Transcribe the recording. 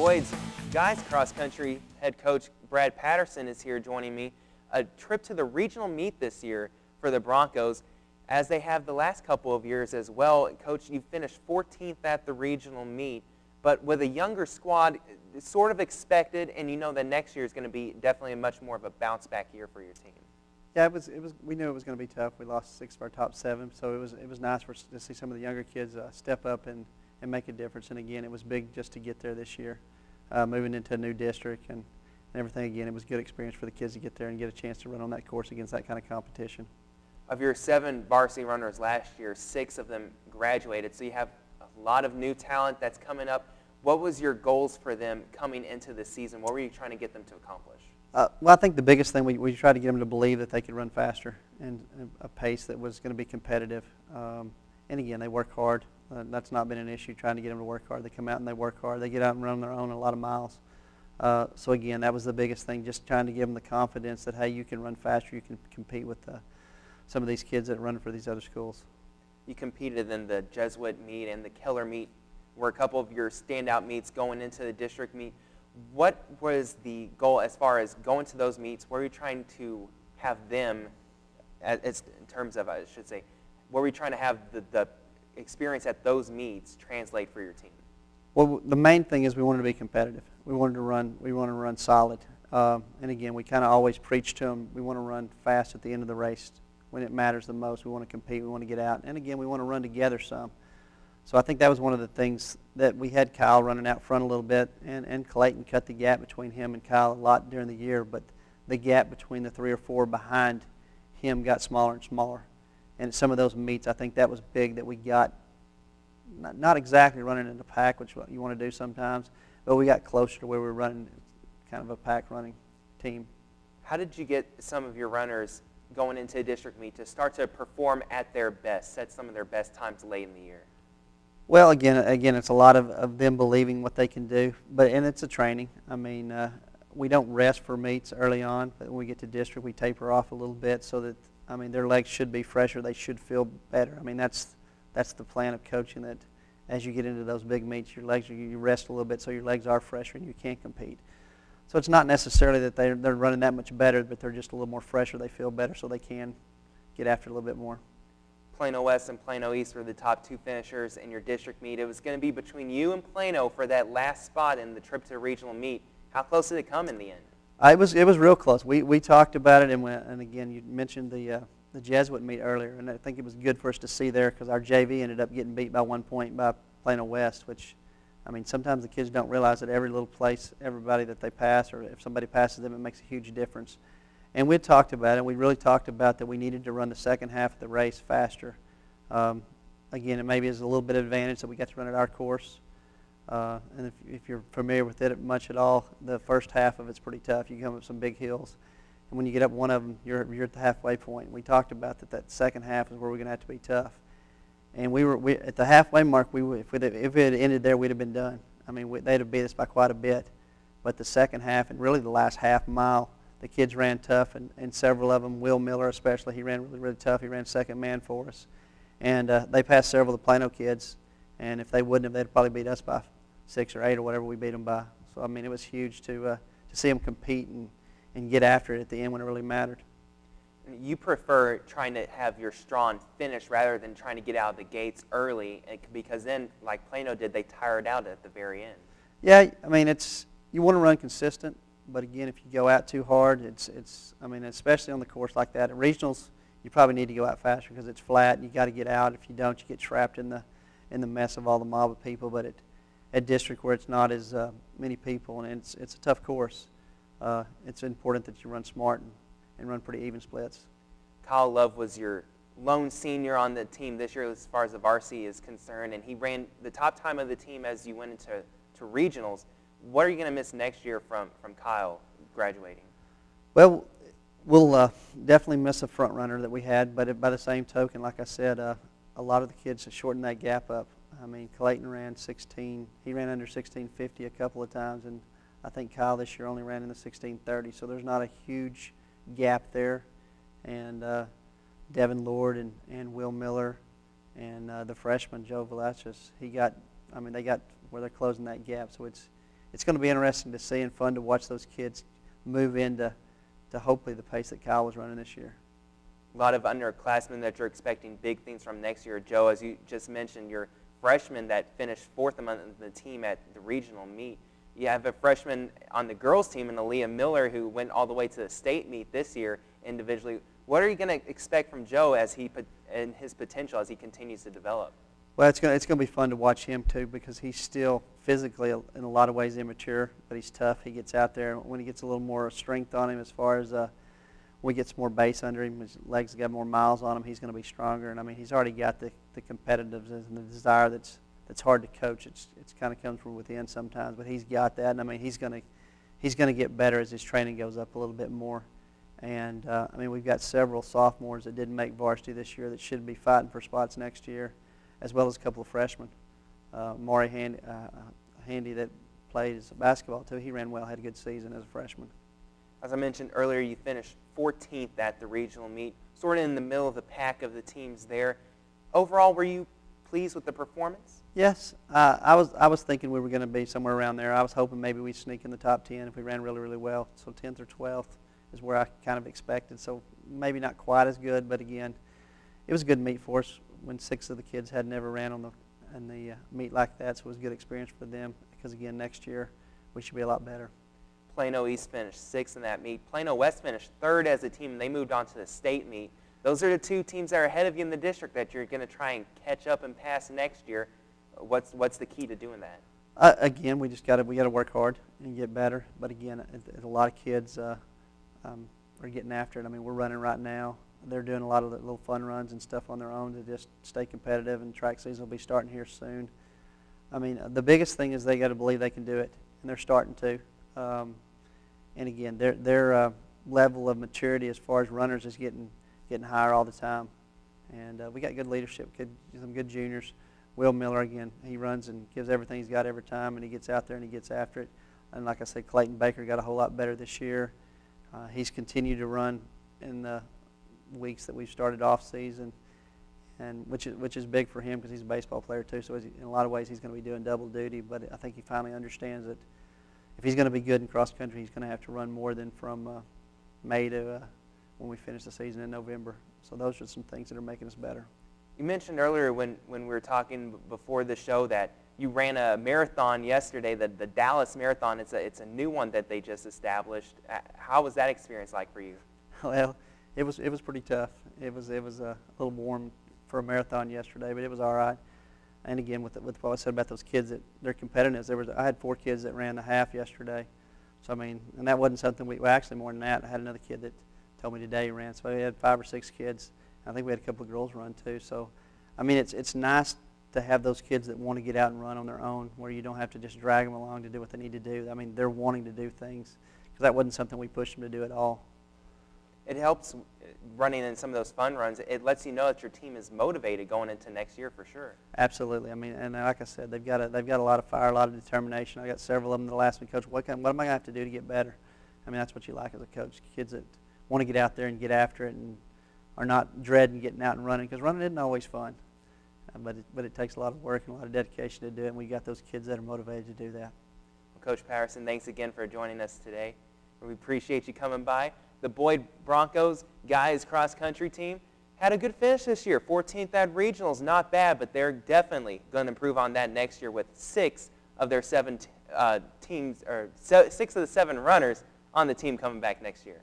Boyd's guys cross country head coach Brad Patterson is here joining me. A trip to the regional meet this year for the Broncos, as they have the last couple of years as well. Coach, you finished 14th at the regional meet, but with a younger squad, it's sort of expected, and you know that next year is going to be definitely much more of a bounce back year for your team. Yeah, it was. We knew it was going to be tough. We lost 6 of our top 7, so it was nice for us to see some of the younger kids step up and make a difference. And again, it was big just to get there this year, moving into a new district and everything. Again, it was a good experience for the kids to get there and get a chance to run on that course against that kind of competition. Of your 7 varsity runners last year, 6 of them graduated, so you have a lot of new talent that's coming up. What was your goals for them coming into the season? What were you trying to get them to accomplish? Well, I think the biggest thing, we tried to get them to believe that they could run faster and a pace that was going to be competitive. And again, they work hard. That's not been an issue, trying to get them to work hard. They come out and they work hard. They get out and run their own a lot of miles. So again, that was the biggest thing, just trying to give them the confidence that, hey, you can run faster, you can compete with some of these kids that run for these other schools. You competed in the Jesuit meet and the Keller meet, were a couple of your standout meets going into the district meet. What was the goal as far as going to those meets? Were you trying to have them, in terms of, I should say, were we trying to have the experience at those meets translate for your team? Well, the main thing is we wanted to be competitive. We wanted to run solid. And again, we kind of always preach to them, we want to run fast at the end of the race when it matters the most. We want to compete, we want to get out. And again, we want to run together some. So I think that was one of the things that we had Kyle running out front a little bit, and Clayton cut the gap between him and Kyle a lot during the year, but the gap between the 3 or 4 behind him got smaller and smaller. And at some of those meets, I think that was big, that we got, not exactly running in the pack, which is what you want to do sometimes, but we got closer to where we were running kind of a pack running team. How did you get some of your runners going into a district meet to start to perform at their best, set some of their best times late in the year? Well, again, it's a lot of them believing what they can do, and it's a training. I mean, we don't rest for meets early on, but when we get to district, we taper off a little bit so that, I mean, their legs should be fresher. They should feel better. I mean, that's the plan of coaching, that as you get into those big meets, you rest a little bit so your legs are fresher and you can compete. So it's not necessarily that they're running that much better, but they're just a little more fresher. They feel better so they can get after it a little bit more. Plano West and Plano East were the top 2 finishers in your district meet. It was going to be between you and Plano for that last spot in the trip to the regional meet. How close did it come in the end? It was real close. We talked about it, and again, you mentioned the Jesuit meet earlier, and I think it was good for us to see there, because our JV ended up getting beat by 1 point by Plano West, which, I mean, sometimes the kids don't realize that every little place, everybody that they pass, or if somebody passes them, it makes a huge difference. And we talked about it. We really talked about that we needed to run the second half of the race faster. Again, it maybe is a little bit of advantage that we got to run at our course. And if you're familiar with it much at all, the first half of it's pretty tough. You come up some big hills. And when you get up one of them, you're at the halfway point. We talked about that second half is where we're going to have to be tough. And we at the halfway mark, if it had ended there, we'd have been done. I mean, they'd have beat us by quite a bit. But the second half, and really the last half mile, the kids ran tough, and several of them, Will Miller especially, he ran really, really tough. He ran second man for us. And they passed several of the Plano kids, and if they wouldn't have, they'd probably beat us by 6 or 8 or whatever we beat them by. So, I mean, it was huge to see them compete and get after it at the end when it really mattered. You prefer trying to have your strong finish rather than trying to get out of the gates early, because then, like Plano did, they tired out at the very end. Yeah, I mean, you want to run consistent. But again, if you go out too hard, I mean, especially on the course like that. At regionals, you probably need to go out faster because it's flat. You got to get out. If you don't, you get trapped in the mess of all the mob of people. But at district, where it's not as many people and it's a tough course, it's important that you run smart and run pretty even splits. Kyle Love was your lone senior on the team this year as far as the varsity is concerned, and he ran the top time of the team as you went into regionals. What are you going to miss next year from Kyle graduating? Well, we'll definitely miss a front runner that we had, but by the same token, like I said, a lot of the kids have shortened that gap up. I mean, Clayton ran 16. He ran under 16:50 a couple of times, and I think Kyle this year only ran in the 16:30. So there's not a huge gap there. And Devin Lord and Will Miller and the freshman Joe Velazquez, they got where they're closing that gap. So it's it's going to be interesting to see and fun to watch those kids move into hopefully the pace that Kyle was running this year. A lot of underclassmen that you're expecting big things from next year. Joe, as you just mentioned, your freshman that finished 4th among the team at the regional meet. You have a freshman on the girls' team in Aaliyah Miller who went all the way to the state meet this year individually. What are you going to expect from Joe as and his potential as he continues to develop? Well, it's going to be fun to watch him too, because he's still physically in a lot of ways immature, but he's tough. He gets out there when he gets a little more strength on him, as far as when he gets more base under him, his legs got more miles on him, he's going to be stronger. And I mean, he's already got the competitiveness and the desire that's hard to coach. It's kind of comes from within sometimes, but he's got that. And I mean, he's going to get better as his training goes up a little bit more. And I mean, we've got several sophomores that didn't make varsity this year that should be fighting for spots next year, as well as a couple of freshmen. Maury Handy that played as a basketball too. He ran well, had a good season as a freshman. As I mentioned earlier, you finished 14th at the regional meet, sort of in the middle of the pack of the teams there. Overall, were you pleased with the performance? Yes, I was thinking we were going to be somewhere around there. I was hoping maybe we'd sneak in the top 10 if we ran really, really well. So 10th or 12th is where I kind of expected. So maybe not quite as good, but again, it was a good meet for us when 6 of the kids had never ran on the meet like that. So it was a good experience for them, because again, next year we should be a lot better. Plano East finished 6th in that meet. Plano West finished 3rd as a team, and they moved on to the state meet. Those are the 2 teams that are ahead of you in the district that you're going to try and catch up and pass next year. What's the key to doing that? Again, we got to work hard and get better. But again, a lot of kids are getting after it. I mean, we're running right now. They're doing a lot of the little fun runs and stuff on their own to just stay competitive, and track season will be starting here soon. I mean, the biggest thing is they got to believe they can do it, and they're starting to. And again, their level of maturity as far as runners is getting higher all the time. And we got good leadership, some good juniors. Will Miller, again, he runs and gives everything he's got every time, and he gets out there and he gets after it. And like I said, Clayton Baker got a whole lot better this year. He's continued to run in the weeks that we've started off season, and which is big for him because he's a baseball player too. So in a lot of ways, he's going to be doing double duty. But I think he finally understands that if he's going to be good in cross country, he's going to have to run more than from May to when we finish the season in November. So those are some things that are making us better. You mentioned earlier when we were talking before the show that you ran a marathon yesterday, the Dallas Marathon. It's a new one that they just established. How was that experience like for you? Well, it was pretty tough. It was a little warm for a marathon yesterday, but it was all right. And again, with what I said about those kids, that their competitiveness, I had 4 kids that ran the half yesterday. So I mean, and that wasn't something well, actually more than that. I had another kid that told me today he ran. So we had 5 or 6 kids. I think we had a couple of girls run too. So, I mean, it's nice to have those kids that want to get out and run on their own, where you don't have to just drag them along to do what they need to do. I mean, they're wanting to do things, because that wasn't something we pushed them to do at all. It helps running in some of those fun runs. It lets you know that your team is motivated going into next year for sure. Absolutely. I mean, and like I said, they've got a lot of fire, a lot of determination. I got several of them that asked me, Coach, what am I going to have to do to get better? I mean, that's what you like as a coach, kids that want to get out there and get after it and are not dreading getting out and running, because running isn't always fun. But it takes a lot of work and a lot of dedication to do it, and we got those kids that are motivated to do that. Well, Coach Patterson, thanks again for joining us today. We appreciate you coming by. The Boyd Broncos guys cross-country team had a good finish this year. 14th at regionals, not bad, but they're definitely going to improve on that next year with 6 of their 7 teams, or 6 of the 7 runners on the team coming back next year.